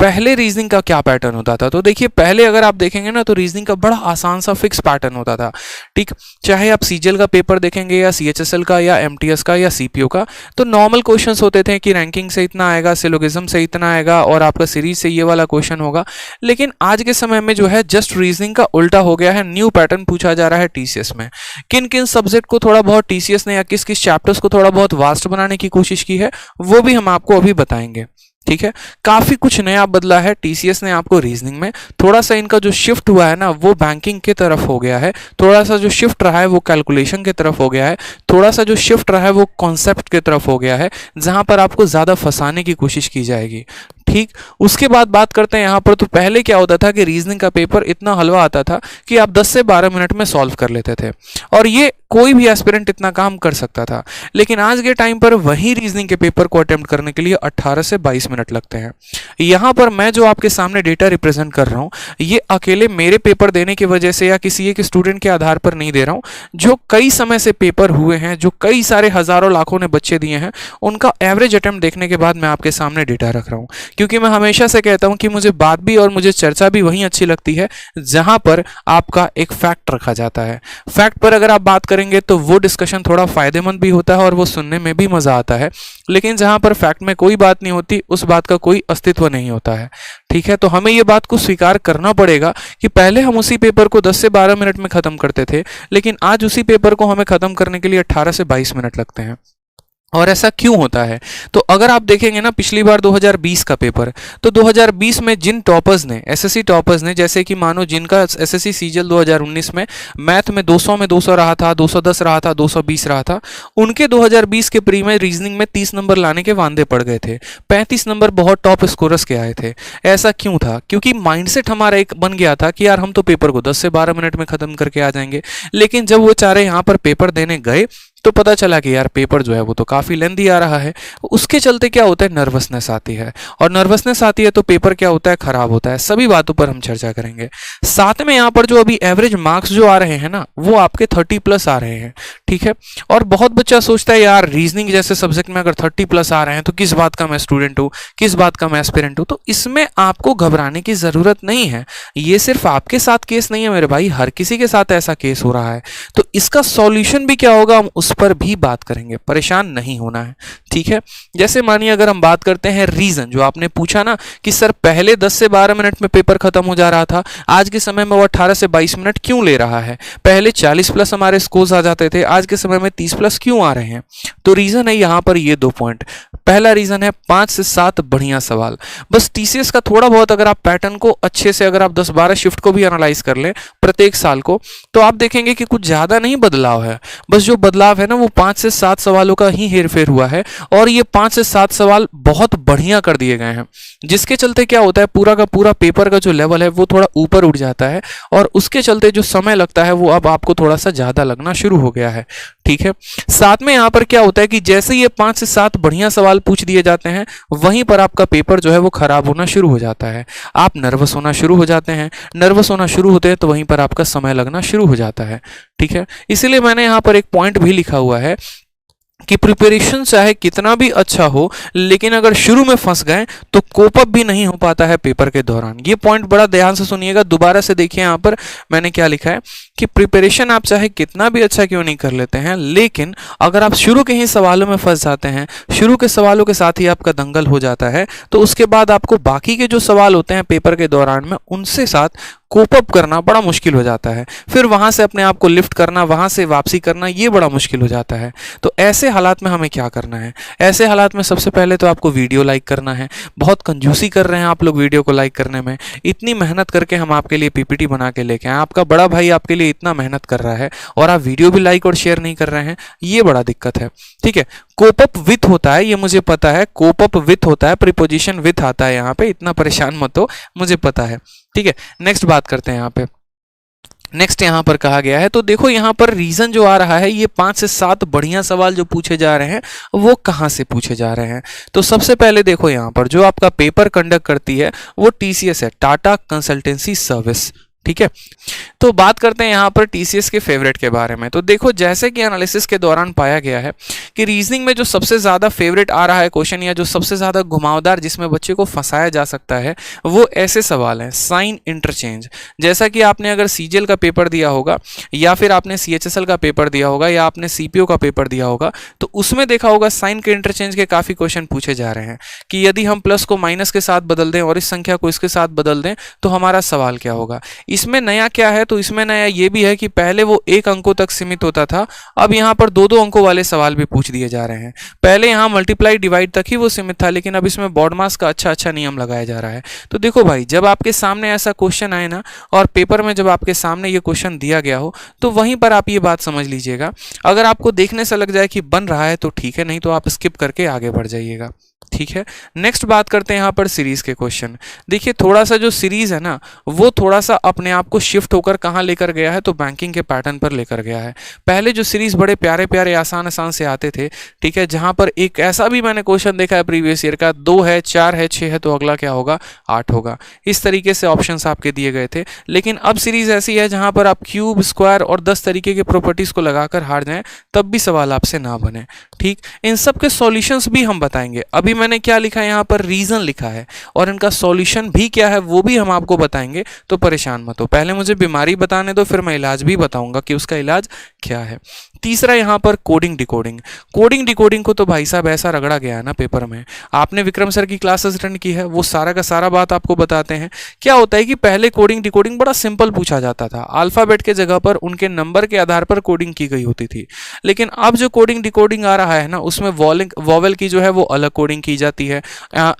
पहले रीजनिंग का क्या पैटर्न होता था। तो देखिए पहले अगर आप देखेंगे ना तो रीजनिंग का बड़ा आसान सा फिक्स पैटर्न होता था, ठीक। चाहे आप सीजीएल का पेपर देखेंगे या सीएचएसएल का या एमटीएस का या सीपीओ का, तो नॉर्मल क्वेश्चंस होते थे कि रैंकिंग से इतना आएगा, सिलोगिज्म से इतना आएगा और आपका सीरीज से ये वाला क्वेश्चन होगा। लेकिन आज के समय में जो है जस्ट रीजनिंग का उल्टा हो गया है, न्यू पैटर्न पूछा जा रहा है टीसीएस में। किन किन सब्जेक्ट को थोड़ा बहुत टीसीएस ने या किस किस चैप्टर्स को थोड़ा बहुत वास्ट बनाने की कोशिश की है वो भी हम आपको अभी बताएंगे, ठीक है। काफी कुछ नया बदला है टीसीएस ने आपको रीजनिंग में। थोड़ा सा इनका जो शिफ्ट हुआ है ना वो बैंकिंग की तरफ हो गया है, थोड़ा सा जो शिफ्ट रहा है वो कैलकुलेशन की तरफ हो गया है, थोड़ा सा जो शिफ्ट रहा है वो कॉन्सेप्ट की तरफ हो गया है, जहां पर आपको ज्यादा फंसाने की कोशिश की जाएगी, ठीक। उसके बाद बात करते हैं यहाँ पर। तो पहले क्या होता था कि रीजनिंग का पेपर इतना हलवा आता था कि आप 10 से 12 मिनट में सॉल्व कर लेते थे और ये कोई भी एस्पिरेंट इतना काम कर सकता था। लेकिन आज के टाइम पर वही रीजनिंग के पेपर को अटेम्प्ट करने के लिए 18 से 22 मिनट लगते हैं। यहाँ पर मैं जो आपके सामने डेटा रिप्रेजेंट कर रहा हूँ ये अकेले मेरे पेपर देने की वजह से या किसी एक स्टूडेंट के आधार पर नहीं दे रहा हूँ। जो कई समय से पेपर हुए हैं, जो कई सारे हजारों लाखों ने बच्चे दिए हैं, उनका एवरेज अटेम्प्ट देखने के बाद मैं आपके सामने डेटा रख रहा हूँ। क्योंकि मैं हमेशा से कहता हूं कि मुझे बात भी और मुझे चर्चा भी वहीं अच्छी लगती है जहां पर आपका एक फैक्ट रखा जाता है। फैक्ट पर अगर आप बात करेंगे तो वो डिस्कशन थोड़ा फायदेमंद भी होता है और वो सुनने में भी मजा आता है। लेकिन जहां पर फैक्ट में कोई बात नहीं होती उस बात का कोई अस्तित्व नहीं होता है, ठीक है। तो हमें ये बात को स्वीकार करना पड़ेगा कि पहले हम उसी पेपर को 10 से 12 मिनट में खत्म करते थे, लेकिन आज उसी पेपर को हमें खत्म करने के लिए 18 से 22 मिनट लगते हैं। और ऐसा क्यों होता है? तो अगर आप देखेंगे ना पिछली बार 2020 का पेपर, तो 2020 में जिन टॉपर्स ने, एसएससी टॉपर्स ने, जैसे कि मानो जिनका एसएससी सीजीएल 2019 में मैथ में 200 में 200 रहा था, 210 रहा था, 220 रहा था, उनके 2020 के प्री में रीजनिंग में 30 नंबर लाने के वांदे पड़ गए थे। 35 नंबर बहुत टॉप स्कोरर्स के आए थे। ऐसा क्यों था? क्योंकि माइंडसेट हमारा एक बन गया था कि यार हम तो पेपर को 10 से 12 मिनट में खत्म करके आ जाएंगे। लेकिन जब वो चारे यहाँ पर पेपर देने गए तो पता चला कि यार पेपर जो है वो तो काफ़ी लेंदी आ रहा है। उसके चलते क्या होता है, नर्वसनेस आती है, और नर्वसनेस आती है तो पेपर क्या होता है, खराब होता है। सभी बातों पर हम चर्चा करेंगे। साथ में यहाँ पर जो अभी एवरेज मार्क्स जो आ रहे हैं ना वो आपके 30+ आ रहे हैं, ठीक है। और बहुत बच्चा सोचता है यार रीजनिंग जैसे सब्जेक्ट में अगर 30+ आ रहे हैं तो किस बात का मैं स्टूडेंट हूँ, किस बात का मैं एस्पिरेंट हूँ। तो इसमें आपको घबराने की ज़रूरत नहीं है। ये सिर्फ आपके साथ केस नहीं है मेरे भाई, हर किसी के साथ ऐसा केस हो रहा है। तो इसका सॉल्यूशन भी क्या होगा हम उस पर भी बात करेंगे, परेशान नहीं होना है, ठीक है। जैसे मानिए अगर हम बात करते हैं रीजन, जो आपने पूछा ना कि सर पहले 10 से 12 मिनट में पेपर खत्म हो जा रहा था, आज के समय में वो 18 से 22 मिनट क्यों ले रहा है? पहले 40+ हमारे स्कोर्स आ जाते थे, आज के समय में 30+ क्यों आ रहे हैं? तो रीजन है यहाँ पर ये 2 पॉइंट। पहला रीजन है 5 से 7 बढ़िया सवाल। बस टीसीएस का थोड़ा बहुत अगर आप पैटर्न को अच्छे से, अगर आप 10-12 शिफ्ट को भी एनालाइज कर लें प्रत्येक साल को, तो आप देखेंगे कि कुछ ज्यादा नहीं बदलाव है। बस जो बदलाव है ना वो 5 से 7 सवालों का ही हेरफेर हुआ है, और ये 5 से 7 सवाल बहुत बढ़िया कर दिए गए हैं, जिसके चलते क्या होता है पूरा का पूरा पेपर का जो लेवल है वो थोड़ा ऊपर उठ जाता है, और उसके चलते जो समय लगता है वो अब आपको थोड़ा सा ज्यादा लगना शुरू हो गया है, ठीक है। साथ में यहाँ पर क्या होता है कि जैसे ये 5 से 7 बढ़िया सवाल पूछ दिए जाते हैं, वहीं पर आपका पेपर जो है वो खराब होना शुरू हो जाता है। आप नर्वस होना शुरू हो जाते हैं, नर्वस होना शुरू होते हैं तो वहीं पर आपका समय लगना शुरू हो जाता है, ठीक है। इसीलिए मैंने यहाँ पर एक पॉइंट भी लिखा हुआ है कि प्रिपरेशन चाहे कितना भी अच्छा हो, लेकिन अगर शुरू में फंस गए तो कोप अप भी नहीं हो पाता है पेपर के दौरान। ये पॉइंट बड़ा ध्यान से सुनिएगा, दोबारा से देखिए यहाँ पर मैंने क्या लिखा है कि प्रिपरेशन आप चाहे कितना भी अच्छा क्यों नहीं कर लेते हैं, लेकिन अगर आप शुरू के ही सवालों में फंस जाते हैं, शुरू के सवालों के साथ ही आपका दंगल हो जाता है, तो उसके बाद आपको बाकी के जो सवाल होते हैं पेपर के दौरान में उनसे साथ कोप अप करना बड़ा मुश्किल हो जाता है। फिर वहां से अपने आप को लिफ्ट करना, वहां से वापसी करना, ये बड़ा मुश्किल हो जाता है। तो ऐसे हालात में हमें क्या करना है? ऐसे हालात में सबसे पहले तो आपको वीडियो लाइक करना है। बहुत कंजूसी कर रहे हैं आप लोग वीडियो को लाइक करने में। इतनी मेहनत करके हम आपके लिए पीपीटी बना के लेके आए, आपका बड़ा भाई आपके लिए इतना मेहनत कर रहा है और आप वीडियो भी लाइक और शेयर नहीं कर रहे हैं, ये बड़ा दिक्कत है, ठीक है। कोप अप विथ होता है, ये मुझे पता है, कोप अप विथ होता है, प्रीपोजिशन विथ आता है यहाँ पे, इतना परेशान मत हो, मुझे पता है, ठीक है। नेक्स्ट बात करते हैं यहाँ पे। नेक्स्ट यहाँ पर कहा गया है, तो देखो यहाँ पर रीजन जो आ रहा है, ये 5 से 7 बढ़िया सवाल जो पूछे जा रहे हैं वो कहाँ से पूछे जा रहे हैं। तो सबसे पहले देखो यहाँ पर जो आपका पेपर कंडक्ट करती है वो टीसीएस है, टाटा कंसल्टेंसी सर्विस, ठीक है। तो बात करते हैं यहाँ पर टीसीएस के फेवरेट के बारे में। तो देखो, जैसे कि एनालिसिस के दौरान पाया गया है कि रीजनिंग में जो सबसे ज़्यादा फेवरेट आ रहा है क्वेश्चन, या जो सबसे ज़्यादा घुमावदार जिसमें बच्चे को फंसाया जा सकता है, वो ऐसे सवाल हैं, साइन इंटरचेंज। जैसा कि आपने अगर सीजीएल का पेपर दिया होगा, या फिर आपने सीएचएसएल का पेपर दिया होगा, या आपने सीपीओ का पेपर दिया होगा, तो उसमें देखा होगा साइन के इंटरचेंज के काफ़ी क्वेश्चन पूछे जा रहे हैं कि यदि हम प्लस को माइनस के साथ बदल दें और इस संख्या को इसके साथ बदल दें तो हमारा सवाल क्या होगा। इसमें नया क्या है, तो इसमें नया ये भी है कि पहले वो 1 अंकों तक सीमित होता था, अब यहाँ पर 2-2 अंकों वाले सवाल भी पूछ दिए जा रहे हैं। पहले यहाँ मल्टीप्लाई डिवाइड तक ही वो सीमित था, लेकिन अब इसमें बॉड मास का अच्छा नियम लगाया जा रहा है। तो देखो भाई, जब आपके सामने ऐसा क्वेश्चन आए ना, और पेपर में जब आपके सामने ये क्वेश्चन दिया गया हो, तो वहीं पर आप ये बात समझ लीजिएगा। अगर आपको देखने से लग जाए कि बन रहा है तो ठीक है, नहीं तो आप स्किप करके आगे बढ़ जाइएगा। ठीक है। नेक्स्ट बात करते हैं यहाँ पर सीरीज के क्वेश्चन। देखिए, थोड़ा सा जो सीरीज है ना, वो थोड़ा सा अपने आप को शिफ्ट होकर कहाँ लेकर गया है, तो बैंकिंग के पैटर्न पर लेकर गया है। पहले जो सीरीज बड़े प्यारे प्यारे आसान से आते थे, ठीक है, जहाँ पर एक ऐसा भी मैंने क्वेश्चन देखा है प्रीवियस ईयर का, 2 है, 4 है, 6 है, तो अगला क्या होगा, 8 होगा। इस तरीके से ऑप्शंस आपके दिए गए थे। लेकिन अब सीरीज ऐसी है जहाँ पर आप क्यूब, स्क्वायर और 10 तरीके के प्रॉपर्टीज को लगाकर हार जाएं, तब भी सवाल आपसे ना बने। ठीक, इन सब के सॉल्यूशंस भी हम बताएंगे। अभी मैंने क्या लिखा है यहाँ पर, रीजन लिखा है, और इनका सॉल्यूशन भी क्या है वो भी हम आपको बताएंगे, तो परेशान मत हो। पहले मुझे बीमारी बताने दो, फिर मैं इलाज भी बताऊंगा कि उसका इलाज क्या है। तीसरा यहाँ पर कोडिंग डिकोडिंग। कोडिंग डिकोडिंग को तो भाई साहब ऐसा रगड़ा गया है ना पेपर में। आपने विक्रम सर की क्लासेस अटेंड की है, वो सारा का सारा बात आपको बताते हैं। क्या होता है कि पहले कोडिंग डिकोडिंग बड़ा सिंपल पूछा जाता था, अल्फाबेट के जगह पर उनके नंबर के आधार पर कोडिंग की गई होती थी। लेकिन अब जो कोडिंग डिकोडिंग आ रहा है ना, उसमें वॉवेल की जो है वो अलग कोडिंग की जाती है,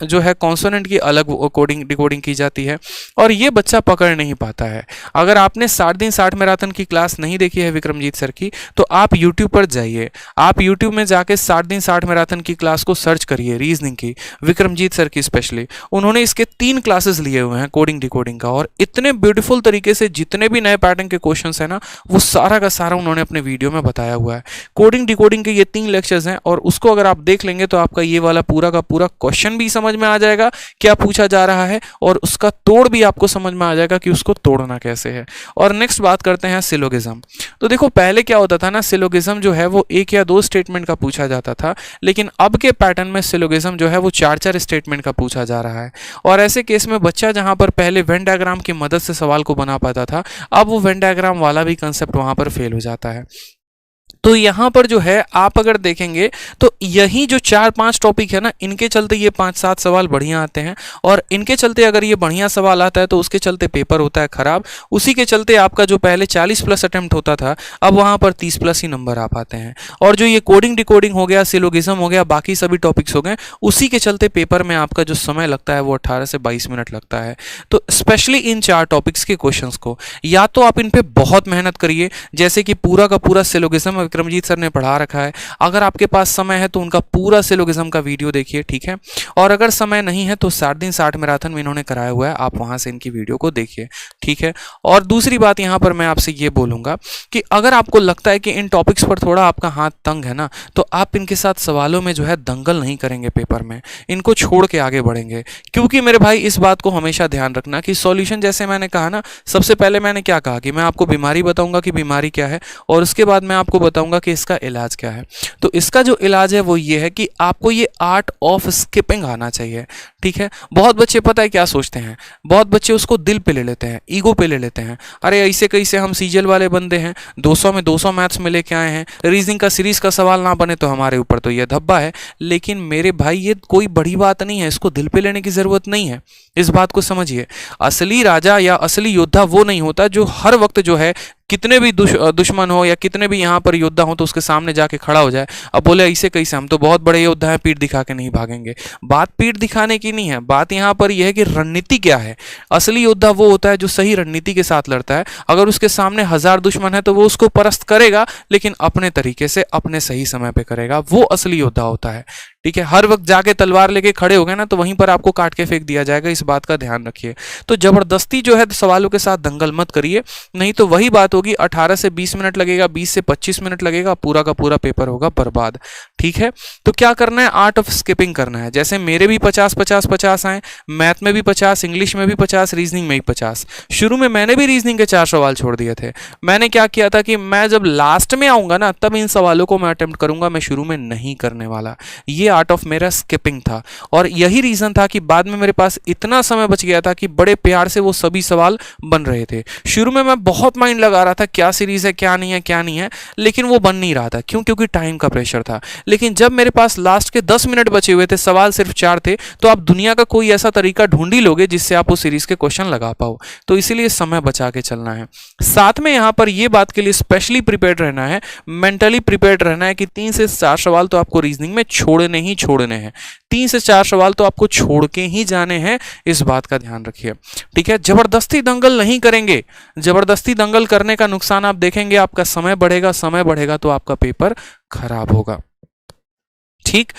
जो है कॉन्सोनेंट की अलग कोडिंग डिकोडिंग की जाती है, और ये बच्चा पकड़ नहीं पाता है। अगर आपने 60 दिन 60 मैराथन की क्लास नहीं देखी है विक्रमजीत सर की, तो आप यूट्यूब पर जाइए, आप यूट्यूब में जाके 60 दिन 60 मैराथन की क्लास को सर्च करिए, रीजनिंग की, विक्रमजीत सर की स्पेशली। उन्होंने इसके 3 क्लासेस लिए हुए हैं कोडिंग डिकोडिंग का, और इतने ब्यूटीफुल तरीके से जितने भी नए पैटर्न के क्वेश्चंस हैं ना, वो सारा का सारा उन्होंने अपने वीडियो में बताया हुआ है। कोडिंग डिकोडिंग के ये 3 लेक्चर्स हैं, और उसको अगर आप देख लेंगे तो आपका ये वाला पूरा का पूरा क्वेश्चन भी समझ में आ जाएगा क्या पूछा जा रहा है, और उसका तोड़ भी आपको समझ में आ जाएगा कि उसको तोड़ना कैसे है। और नेक्स्ट बात करते हैं सिलोगिज्म। तो देखो, पहले क्या होता था ना, सिलोगिज्म जो है वो 1 या 2 स्टेटमेंट का पूछा जाता था, लेकिन अब के पैटर्न में सिलोगिज्म जो है वो 4-4 स्टेटमेंट का पूछा जा रहा है। और ऐसे केस में बच्चा जहां पर पहले वेन डायग्राम की मदद से सवाल को बना पाता था, अब वो वेन डायग्राम वाला भी कंसेप्ट वहां पर फेल हो जाता है। तो यहाँ पर जो है आप अगर देखेंगे तो यही जो 4-5 टॉपिक है ना, इनके चलते ये 5-7 सवाल बढ़िया आते हैं, और इनके चलते अगर ये बढ़िया सवाल आता है तो उसके चलते पेपर होता है खराब। उसी के चलते आपका जो पहले 40+ अटेम्प्ट होता था, अब वहाँ पर 30+ ही नंबर आ पाते हैं। और जो ये कोडिंग डिकोडिंग हो गया, सिलोगिज्म हो गया, बाकी सभी टॉपिक्स हो गए, उसी के चलते पेपर में आपका जो समय लगता है वो 18 से 22 मिनट लगता है। तो स्पेशली इन 4 टॉपिक्स के क्वेश्चंस को या तो आप इन पे बहुत मेहनत करिए, जैसे कि पूरा का पूरा सिलोगिज्म विक्रमजीत सर ने पढ़ा रखा है। अगर आपके पास समय है तो उनका पूरा सिलोगिज्म का वीडियो देखिए, ठीक है। और अगर समय नहीं है तो 60 दिन 60 मैराथन में इन्होंने कराया हुआ है, आप वहां से इनकी वीडियो को देखिए, ठीक है। और दूसरी बात यहां पर मैं आपसे ये बोलूंगा कि अगर आपको लगता है कि इन टॉपिक्स पर थोड़ा आपका हाथ तंग है ना, तो आप इनके साथ सवालों में जो है दंगल नहीं करेंगे पेपर में, इनको छोड़ के आगे बढ़ेंगे। क्योंकि मेरे भाई इस बात को हमेशा ध्यान रखना कि सॉल्यूशन, जैसे मैंने कहा ना, सबसे पहले मैंने क्या कहा कि मैं आपको बीमारी बताऊंगा कि बीमारी क्या है, और उसके बाद मैं आपको बताऊंगा कि इसका इलाज क्या है। तो इसका जो इलाज है वो ये है कि आपको ये आर्ट ऑफ स्किपिंग आना चाहिए, ठीक है। बहुत बच्चे पता है क्या सोचते हैं, बहुत बच्चे उसको दिल पे ले लेते हैं, ईगो पे ले लेते हैं। अरे ऐसे कैसे, हम सीजीएल वाले बंदे हैं, 200 में 200 मैथ्स में लेके आए हैं, रीजनिंग का सीरीज का सवाल ना बने तो हमारे ऊपर तो ये धब्बा है। लेकिन मेरे भाई ये कोई बड़ी बात नहीं है, इसको दिल पे लेने की जरूरत नहीं है। इस बात को समझिए, असली राजा या असली योद्धा वो नहीं होता जो हर वक्त जो है कितने भी दुश्मन हो या कितने भी यहाँ पर योद्धा हो तो उसके सामने जाके खड़ा हो जाए, अब बोले ऐसे कैसे, हम तो बहुत बड़े योद्धा हैं, पीठ दिखा के नहीं भागेंगे। बात पीठ दिखाने की नहीं है, बात यहाँ पर यह है कि रणनीति क्या है। असली योद्धा वो होता है जो सही रणनीति के साथ लड़ता है। अगर उसके सामने 1000 दुश्मन है तो वो उसको परस्त करेगा, लेकिन अपने तरीके से अपने सही समय पे करेगा, वो असली योद्धा होता है, ठीक है। हर वक्त जाके तलवार लेके खड़े हो गए ना तो वहीं पर आपको काट के फेंक दिया जाएगा, इस बात का ध्यान रखिए। तो जबरदस्ती जो है सवालों के साथ दंगल मत करिए, नहीं तो वही बात होगी, 18 से 20 मिनट लगेगा, 20 से 25 मिनट लगेगा, पूरा का पूरा पेपर होगा बर्बाद, ठीक है। तो क्या करना है, आर्ट ऑफ स्किपिंग करना है। जैसे मेरे भी 50-50-50 आए, मैथ में भी 50, इंग्लिश में भी 50, रीजनिंग में भी 50। शुरू में मैंने भी रीजनिंग के 4 सवाल छोड़ दिए थे। मैंने क्या किया था कि मैं जब लास्ट में आऊंगा ना तब इन सवालों को मैं अटेम्प्ट करूंगा, मैं शुरू में नहीं करने वाला। ये आर्ट ऑफ मेरा स्किपिंग था और यही रीजन था कि बाद में मेरे पास इतना समय बच गया था कि बड़े प्यार से वो सभी सवाल बन रहे थे। शुरू में मैं बहुत माइंड लगा रहा था क्या सीरीज है, क्या नहीं है, क्या नहीं है, लेकिन वो बन नहीं रहा था। क्यों? क्योंकि टाइम का प्रेशर था। लेकिन जब मेरे पास लास्ट के 10 मिनट बचे हुए थे, सवाल सिर्फ 4 थे, तो आप दुनिया का कोई ऐसा तरीका ढूंढ ही लोगे जिससे आप उस सीरीज के क्वेश्चन लगा पाओ। तो इसीलिए समय बचा के चलना है। साथ में यहां पर ये बात के लिए स्पेशली प्रिपेयर्ड रहना है, मेंटली प्रिपेयर्ड रहना है कि 3 से 4 सवाल तो आपको रीजनिंग में छोड़ने ही छोड़ने हैं। 3 से 4 सवाल तो आपको छोड़ के ही जाने हैं, इस बात का ध्यान रखिए। ठीक है, जबरदस्ती दंगल नहीं करेंगे। जबरदस्ती दंगल करने का नुकसान आप देखेंगे, आपका समय बढ़ेगा, समय बढ़ेगा तो आपका पेपर खराब होगा। ठीक।